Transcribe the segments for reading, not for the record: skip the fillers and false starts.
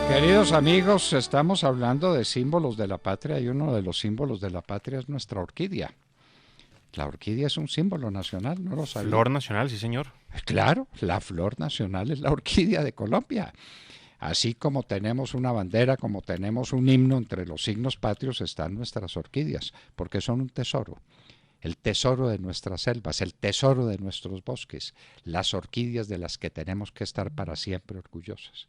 Queridos amigos, estamos hablando de símbolos de la patria y uno de los símbolos de la patria es nuestra orquídea. La orquídea es un símbolo nacional, ¿no lo sabía? Flor nacional, sí señor. Claro, la flor nacional es la orquídea de Colombia. Así como tenemos una bandera, como tenemos un himno, entre los signos patrios están nuestras orquídeas, porque son un tesoro. El tesoro de nuestras selvas, el tesoro de nuestros bosques, las orquídeas de las que tenemos que estar para siempre orgullosos.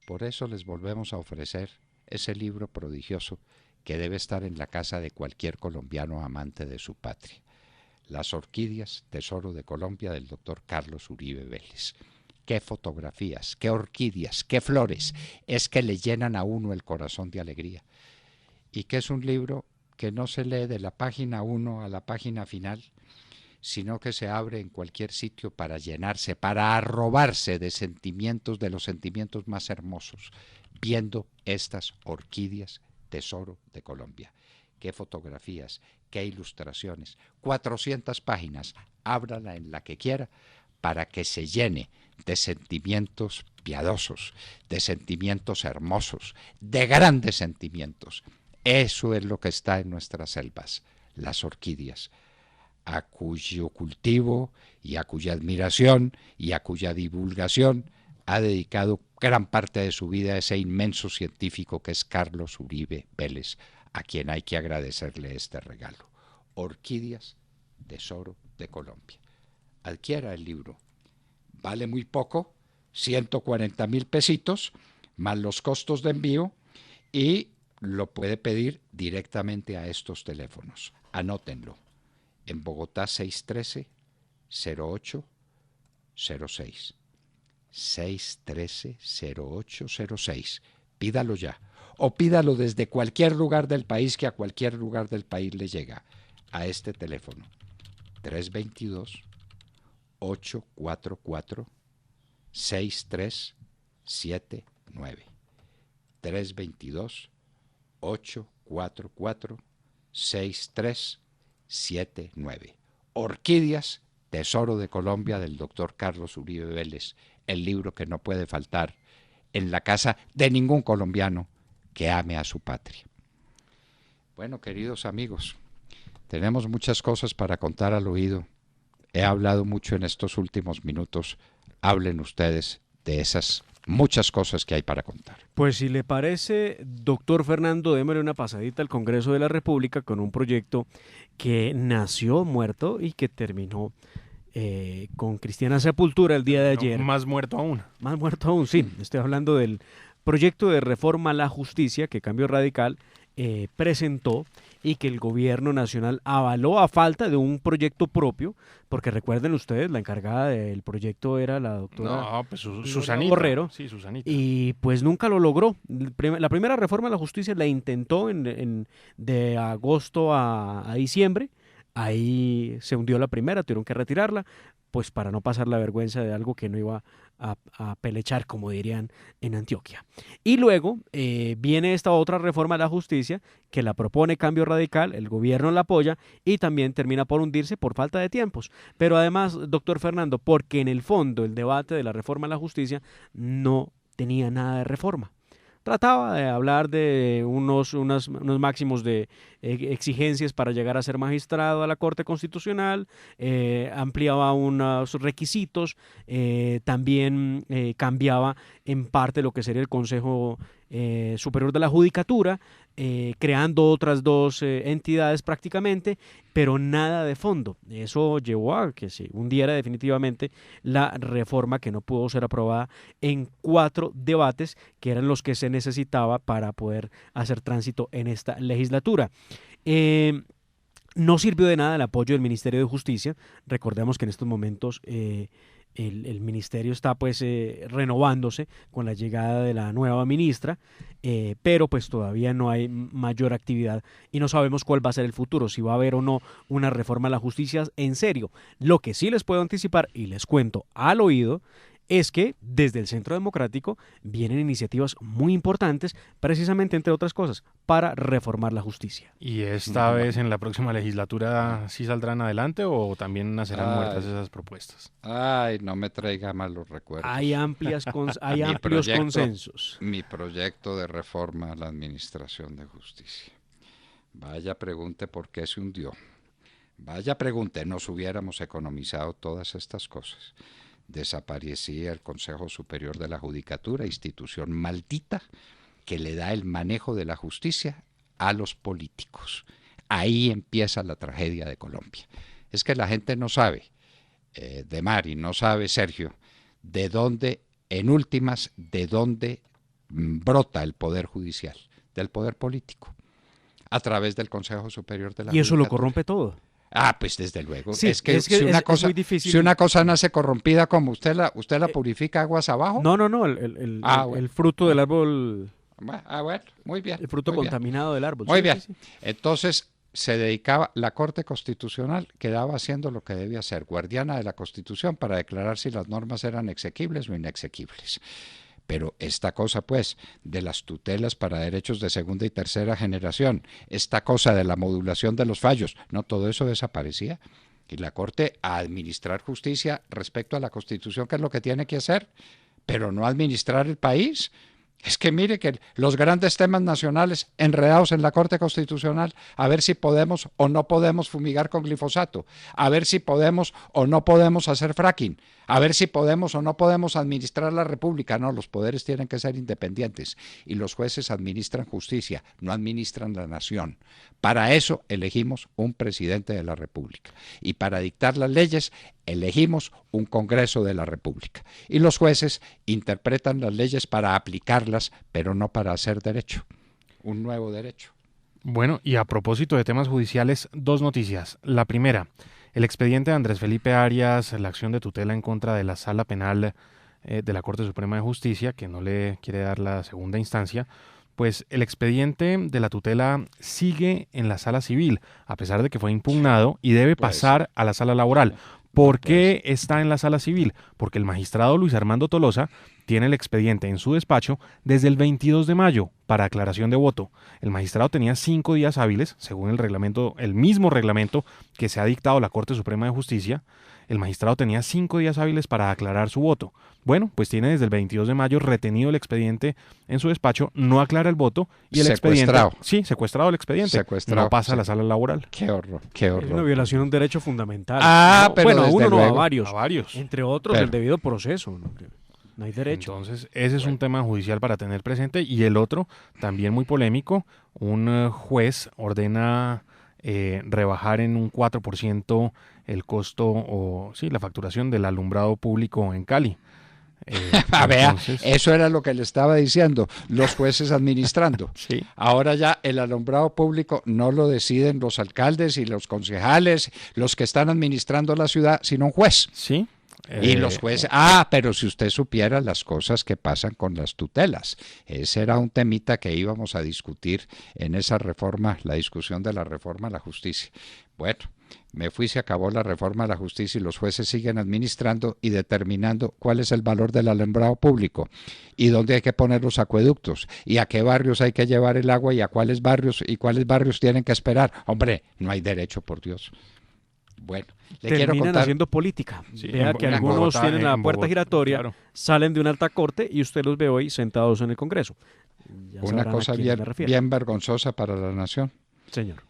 Por eso les volvemos a ofrecer ese libro prodigioso que debe estar en la casa de cualquier colombiano amante de su patria. Las orquídeas, tesoro de Colombia, del doctor Carlos Uribe Vélez. Qué fotografías, qué orquídeas, qué flores, es que le llenan a uno el corazón de alegría. Y que es un libro que no se lee de la página 1 a la página final, sino que se abre en cualquier sitio para llenarse, para arrobarse de sentimientos, de los sentimientos más hermosos, viendo estas orquídeas, tesoro de Colombia. Qué fotografías, qué ilustraciones, 400 páginas, ábrala en la que quiera, para que se llene de sentimientos piadosos, de sentimientos hermosos, de grandes sentimientos. Eso es lo que está en nuestras selvas, las orquídeas, a cuyo cultivo y a cuya admiración y a cuya divulgación ha dedicado gran parte de su vida ese inmenso científico que es Carlos Uribe Vélez, a quien hay que agradecerle este regalo. Orquídeas, tesoro de Colombia. Adquiera el libro. Vale muy poco, 140,000 pesitos, más los costos de envío, y lo puede pedir directamente a estos teléfonos. Anótenlo. En Bogotá 613-0806. 613-0806. Pídalo ya. O pídalo desde cualquier lugar del país, que a cualquier lugar del país le llega. A este teléfono. 322-844-6379. 322-844-6379. Orquídeas, tesoro de Colombia, del doctor Carlos Uribe Vélez, el libro que no puede faltar en la casa de ningún colombiano que ame a su patria. Bueno, queridos amigos, tenemos muchas cosas para contar al oído. He hablado mucho en estos últimos minutos. Hablen ustedes de esas muchas cosas que hay para contar. Pues si le parece, doctor Fernando, démosle una pasadita al Congreso de la República con un proyecto que nació muerto y que terminó con cristiana sepultura el día de ayer. Más muerto aún. Más muerto aún, sí. Estoy hablando del proyecto de reforma a la justicia que Cambio Radical presentó y que el gobierno nacional avaló a falta de un proyecto propio, porque recuerden ustedes, la encargada del proyecto era la doctora Susanita Borrero, sí, Susanita. Y pues nunca lo logró. La primera reforma a la justicia la intentó de agosto a diciembre. Ahí se hundió la primera, tuvieron que retirarla, pues para no pasar la vergüenza de algo que no iba a pelechar, como dirían en Antioquia. Y luego viene esta otra reforma a la justicia que la propone Cambio Radical, el gobierno la apoya y también termina por hundirse por falta de tiempos. Pero además, doctor Fernando, porque en el fondo el debate de la reforma a la justicia no tenía nada de reforma. Trataba de hablar de unos máximos de exigencias para llegar a ser magistrado a la Corte Constitucional, ampliaba unos requisitos, también cambiaba en parte lo que sería el Consejo Superior de la Judicatura, creando otras dos entidades prácticamente, pero nada de fondo. Eso llevó a que se hundiera definitivamente la reforma, que no pudo ser aprobada en 4 debates que eran los que se necesitaba para poder hacer tránsito en esta legislatura. No sirvió de nada el apoyo del Ministerio de Justicia. Recordemos que en estos momentos el ministerio está pues renovándose con la llegada de la nueva ministra, pero pues todavía no hay mayor actividad y no sabemos cuál va a ser el futuro, si va a haber o no una reforma a la justicia en serio. Lo que sí les puedo anticipar y les cuento al oído es que desde el Centro Democrático vienen iniciativas muy importantes, precisamente, entre otras cosas, para reformar la justicia. ¿Y esta vez en la próxima legislatura sí saldrán adelante o también nacerán muertas Ay, esas propuestas? ay, no me traiga malos recuerdos. Hay hay Mi amplios proyecto- consensos. Mi proyecto de reforma a la Administración de Justicia. Vaya pregunte por qué se hundió. Vaya pregunte, nos hubiéramos economizado todas estas cosas. Desaparecía el Consejo Superior de la Judicatura, institución maldita que le da el manejo de la justicia a los políticos. Ahí empieza la tragedia de Colombia. Es que la gente no sabe, de Mari, no sabe, Sergio, de dónde, en últimas, de dónde brota el poder judicial, del poder político, a través del Consejo Superior de la Y eso lo Judicatura. corrompe todo. Ah, pues desde luego. Sí, es que, es que si, una es cosa, muy difícil. si una cosa nace corrompida como usted la purifica aguas abajo. No, Bueno. el fruto del árbol, Bueno, muy bien. el fruto muy bien. contaminado del árbol. Muy Sí, bien. sí, sí. Entonces se dedicaba, la Corte Constitucional quedaba haciendo lo que debía hacer, guardiana de la Constitución para declarar si las normas eran exequibles o inexequibles. Pero esta cosa, pues, de las tutelas para derechos de segunda y tercera generación, esta cosa de la modulación de los fallos, no, todo eso desaparecía. Y la Corte a administrar justicia respecto a la Constitución, que es lo que tiene que hacer, pero no administrar el país. Es que mire que los grandes temas nacionales enredados en la Corte Constitucional, a ver si podemos o no podemos fumigar con glifosato, a ver si podemos o no podemos hacer fracking, a ver si podemos o no podemos administrar la República. No, los poderes tienen que ser independientes y los jueces administran justicia, no administran la nación. Para eso elegimos un presidente de la República y para dictar las leyes elegimos un Congreso de la República. Y los jueces interpretan las leyes para aplicarlas, pero no para hacer derecho, un nuevo derecho. Bueno, y a propósito de temas judiciales, dos noticias. La primera, el expediente de Andrés Felipe Arias, la acción de tutela en contra de la Sala Penal de la Corte Suprema de Justicia, que no le quiere dar la segunda instancia, pues el expediente de la tutela sigue en la Sala Civil, a pesar de que fue impugnado y debe pasar a la Sala Laboral. ¿Por qué está en la Sala Civil? Porque el magistrado Luis Armando Tolosa tiene el expediente en su despacho desde el 22 de mayo para aclaración de voto. El magistrado tenía 5 días hábiles, según el reglamento, el mismo reglamento que se ha dictado la Corte Suprema de Justicia. El magistrado tenía 5 días hábiles para aclarar su voto. Bueno, pues tiene desde el 22 de mayo retenido el expediente en su despacho, no aclara el voto y el Secuestrado. expediente... Sí, secuestrado el expediente. Secuestrado, No pasa a la sí. sala laboral. Qué horror, qué Es una horror. violación de un derecho fundamental. Ah, No, pero bueno, a desde uno no, a luego. varios. A varios. Entre otros, Pero- el debido proceso. No hay derecho. Entonces, ese es un tema judicial para tener presente. Y el otro, también muy polémico, un juez ordena rebajar en un 4% el costo o sí, la facturación del alumbrado público en Cali. Vea, Entonces, eso era lo que le estaba diciendo, los jueces administrando. sí. Ahora ya el alumbrado público no lo deciden los alcaldes y los concejales, los que están administrando la ciudad, sino un juez. Sí. Y los jueces, pero si usted supiera las cosas que pasan con las tutelas, ese era un temita que íbamos a discutir en esa reforma, la discusión de la reforma a la justicia. Bueno, me fui, se acabó la reforma a la justicia y los jueces siguen administrando y determinando cuál es el valor del alumbrado público y dónde hay que poner los acueductos y a qué barrios hay que llevar el agua y a cuáles barrios tienen que esperar. Hombre, no hay derecho, por Dios. Bueno, le quiero Terminan contar. haciendo política. Sí, Vea que en algunos Bogotá, tienen la en puerta Bogotá, giratoria, claro. salen de una alta corte y usted los ve hoy sentados en el Congreso. Ya Una sabrán a cosa quiénes bien, me refiero. bien vergonzosa para la nación. Señor.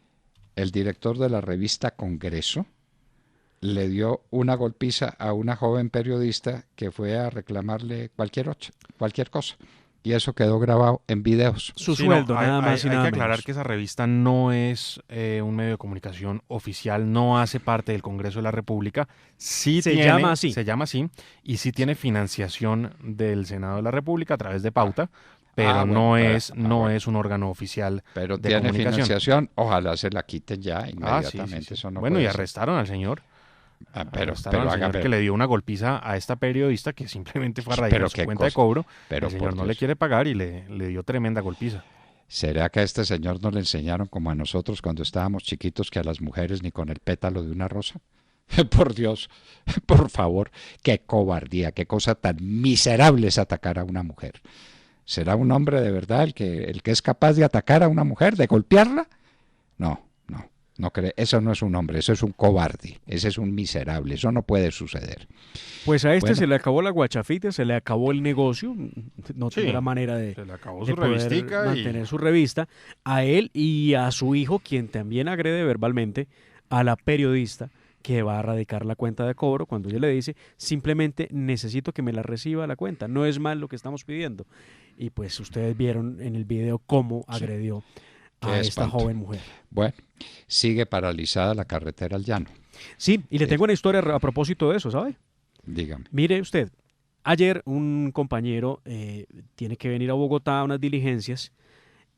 El director de la revista Congreso le dio una golpiza a una joven periodista que fue a reclamarle cualquier cosa. Y eso quedó grabado en videos. Su Sí, sueldo, no, nada más y hay nada que aclarar menos. que esa revista no es un medio de comunicación oficial, no hace parte del Congreso de la República. Sí Se llama así. Se llama así y sí tiene financiación del Senado de la República a través de Pauta, pero bueno, no es un órgano oficial Pero de tiene comunicación. financiación. Ojalá se la quiten ya Sí, inmediatamente. sí, sí. Eso no Bueno, y puede ser. arrestaron al señor. Pero Arrestaron al señor haga, que le dio una golpiza a esta periodista que simplemente fue a raíz Pero de su qué cuenta de cosa. cobro. Pero El señor por no le Dios. quiere pagar y le dio tremenda golpiza. ¿Será que a este señor no le enseñaron como a nosotros cuando estábamos chiquitos que a las mujeres ni con el pétalo de una rosa? Por Dios, por favor, qué cobardía, qué cosa tan miserable es atacar a una mujer. ¿Será un hombre de verdad el que es capaz de atacar a una mujer, de golpearla? No, no, no cree. Eso no es un hombre, eso es un cobarde, ese es un miserable, eso no puede suceder. Pues a este Bueno, se le acabó la guachafita, se le acabó el negocio, no Sí, tendrá manera de, se le acabó de su poder revistica mantener su revista, a él y a su hijo, quien también agrede verbalmente a la periodista que va a radicar la cuenta de cobro cuando ella le dice, simplemente necesito que me la reciba la cuenta, no es mal lo que estamos pidiendo. Y pues ustedes vieron en el video cómo agredió a qué esta espanto. joven mujer. Bueno, sigue paralizada la carretera al llano. Sí, y le Sí. tengo una historia a propósito de eso, ¿sabe? Dígame. Mire usted, ayer un compañero tiene que venir a Bogotá a unas diligencias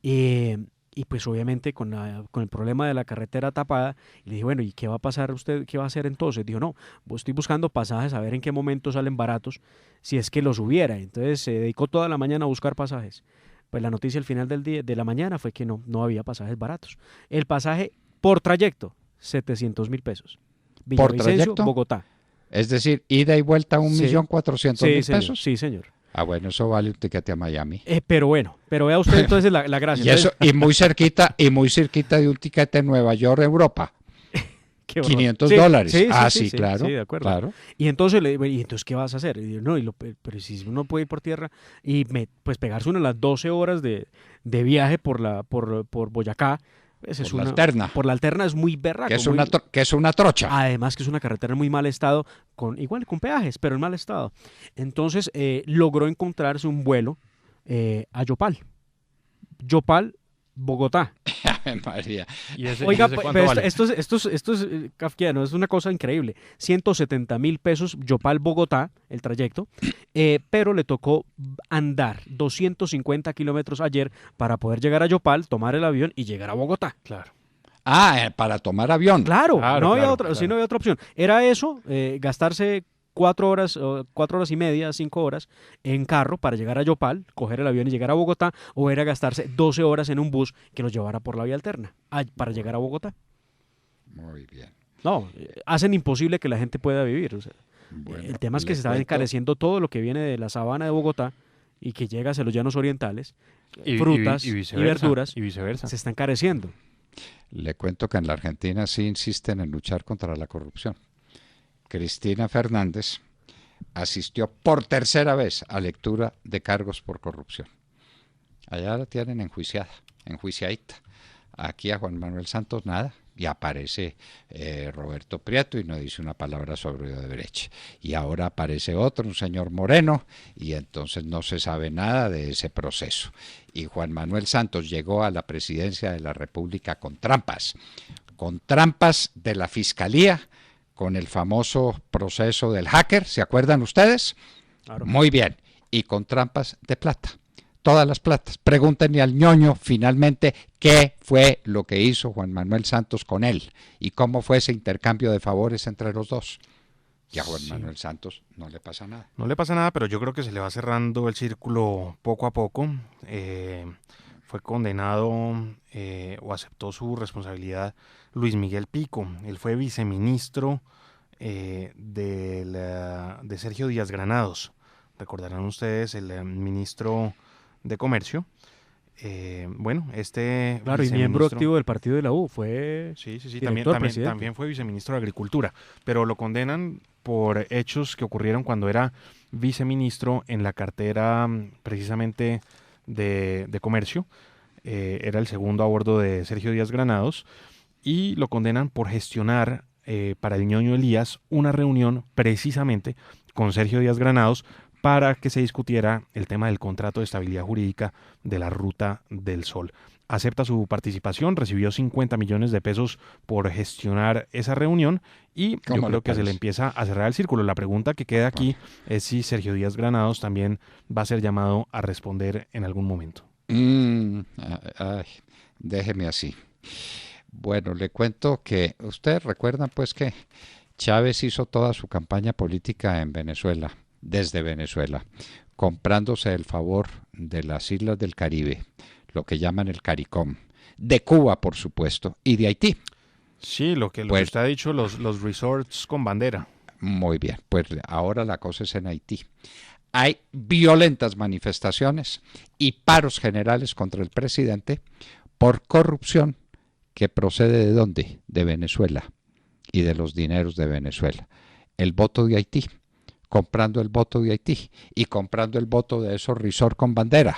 y pues obviamente con el problema de la carretera tapada, y le dije, bueno, ¿y qué va a pasar usted? ¿Qué va a hacer entonces? Dijo, no, pues estoy buscando pasajes a ver en qué momento salen baratos, si es que los hubiera. Entonces se dedicó toda la mañana a buscar pasajes. Pues la noticia al final del día, de la mañana fue que no había pasajes baratos. El pasaje por trayecto, 700.000 pesos. ¿Por Villavicencio, trayecto? Bogotá. Es decir, ida y vuelta a Sí. 1.400.000 Sí, señor. pesos. Sí, señor. Ah, bueno, eso vale un tiquete a Miami. Pero bueno, pero vea usted entonces la gracia. Y eso, Entonces, y muy cerquita de un tiquete Nueva York, Europa. qué horror. $500. Sí, sí, Sí, claro. sí, de acuerdo. Claro. Y entonces le digo, ¿y entonces qué vas a hacer? Y yo, no, pero si uno puede ir por tierra y pues pegarse una de las 12 horas de viaje por Boyacá, pues es Por la alterna. por la alterna es muy berraco. Que es muy- una trocha. Además que es una carretera en muy mal estado, igual con peajes, pero en mal estado. Entonces logró encontrarse un vuelo a Yopal. Yopal, Bogotá. Ave María. ¿Y ese, Oiga, y ese cuánto pero vale? esto es kafkiano, es una cosa increíble. 170.000 pesos Yopal, Bogotá, el trayecto, pero le tocó andar 250 kilómetros ayer para poder llegar a Yopal, tomar el avión y llegar a Bogotá. Claro. Ah, para tomar avión. Claro, Claro, no había claro, otra, claro. sí, no había otra opción. Era eso, gastarse 4 horas, 4 horas y media, 5 horas en carro para llegar a Yopal, coger el avión y llegar a Bogotá, o era gastarse 12 horas en un bus que los llevara por la vía alterna para llegar a Bogotá. Muy bien. No, hacen imposible que la gente pueda vivir. O sea, Bueno, el tema es que le se está cuento- encareciendo todo lo que viene de la sabana de Bogotá y que llega hacia los llanos orientales, Y- frutas y, viceversa, verduras, Y viceversa. se está encareciendo. Le cuento que en la Argentina sí insisten en luchar contra la corrupción. Cristina Fernández asistió por tercera vez a lectura de cargos por corrupción. Allá la tienen enjuiciadita. Aquí a Juan Manuel Santos nada. Y aparece Roberto Prieto y no dice una palabra sobre Odebrecht. Y ahora aparece otro, un señor Moreno, y entonces no se sabe nada de ese proceso. Y Juan Manuel Santos llegó a la presidencia de la República con trampas de la Fiscalía, con el famoso proceso del hacker, ¿se acuerdan ustedes? Claro. Muy bien, y con trampas de plata. Todas las platas. Pregúntenle al ñoño finalmente qué fue lo que hizo Juan Manuel Santos con él y cómo fue ese intercambio de favores entre los dos. Y a Juan Sí. Manuel Santos no le pasa nada. No le pasa nada, pero yo creo que se le va cerrando el círculo poco a poco. Fue condenado o aceptó su responsabilidad Luis Miguel Pico. Él fue viceministro de Sergio Díaz Granados. Recordarán ustedes el ministro de Comercio. Bueno, este Claro, y miembro viceministro- activo del partido de la U, fue Sí, director, también, presidente. también fue viceministro de Agricultura, pero lo condenan por hechos que ocurrieron cuando era viceministro en la cartera precisamente de Comercio. Era el segundo a bordo de Sergio Díaz Granados y lo condenan por gestionar para el ñoño Elías una reunión precisamente con Sergio Díaz Granados para que se discutiera el tema del contrato de estabilidad jurídica de la Ruta del Sol. Acepta su participación, recibió 50 millones de pesos por gestionar esa reunión y yo ¿Cómo le creo que se le parece? empieza a cerrar el círculo. La pregunta que queda aquí es si Sergio Díaz Granados también va a ser llamado a responder en algún momento. Déjeme así. Bueno, le cuento que ustedes recuerdan pues que Chávez hizo toda su campaña política en Venezuela, desde Venezuela, comprándose el favor de las islas del Caribe, lo que llaman el CARICOM, de Cuba, por supuesto, y de Haití. Sí, lo que Pues, usted ha dicho, los resorts con bandera. muy bien, pues ahora la cosa es en Haití. Hay violentas manifestaciones y paros generales contra el presidente por corrupción que procede ¿de dónde? De Venezuela y de los dineros de Venezuela. El voto de Haití, comprando el voto de Haití y comprando el voto de esos resorts con bandera.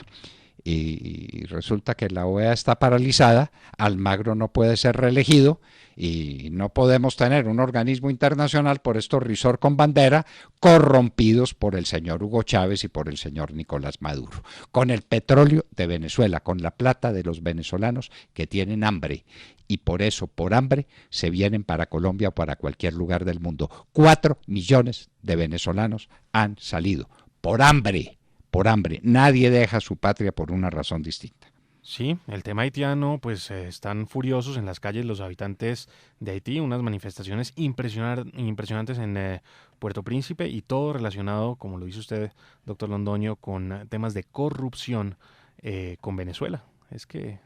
Y resulta que la OEA está paralizada, Almagro no puede ser reelegido y no podemos tener un organismo internacional por estos resorts con bandera corrompidos por el señor Hugo Chávez y por el señor Nicolás Maduro, con el petróleo de Venezuela, con la plata de los venezolanos que tienen hambre y por eso, por hambre, se vienen para Colombia o para cualquier lugar del mundo. 4 millones de venezolanos han salido por hambre. Por hambre. Nadie deja su patria por una razón distinta. Sí, el tema haitiano, pues están furiosos en las calles los habitantes de Haití, unas manifestaciones impresionantes en Puerto Príncipe y todo relacionado, como lo dice usted, doctor Londoño, con temas de corrupción con Venezuela. Es que,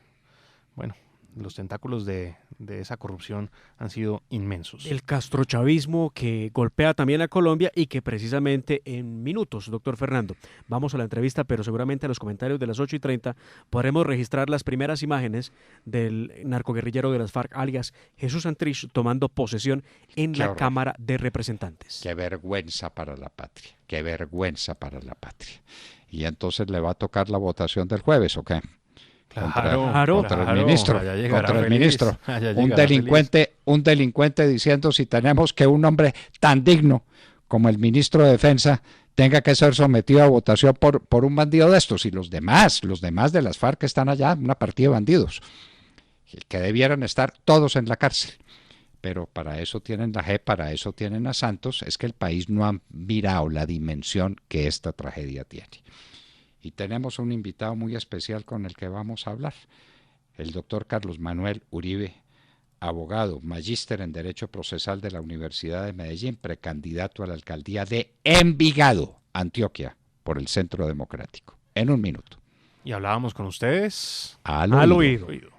bueno, los tentáculos de esa corrupción han sido inmensos. El castrochavismo que golpea también a Colombia y que precisamente en minutos, doctor Fernando, vamos a la entrevista, pero seguramente a los comentarios de las 8:30 podremos registrar las primeras imágenes del narcoguerrillero de las FARC, alias Jesús Santrich, tomando posesión en Qué la horror. Cámara de Representantes. Qué vergüenza para la patria. Qué vergüenza para la patria. Y entonces le va a tocar la votación del jueves, ¿o qué? Contra el ministro, contra el ministro. Un delincuente diciendo si tenemos que un hombre tan digno como el ministro de Defensa tenga que ser sometido a votación por un bandido de estos y los demás de las FARC que están allá, una partida de bandidos, que debieran estar todos en la cárcel. Pero para eso tienen la JEP, para eso tienen a Santos, es que el país no ha mirado la dimensión que esta tragedia tiene. Y tenemos un invitado muy especial con el que vamos a hablar, el doctor Carlos Manuel Uribe, abogado, magíster en Derecho Procesal de la Universidad de Medellín, precandidato a la alcaldía de Envigado, Antioquia, por el Centro Democrático. En un minuto. Y hablábamos con ustedes Al Al oído. oído.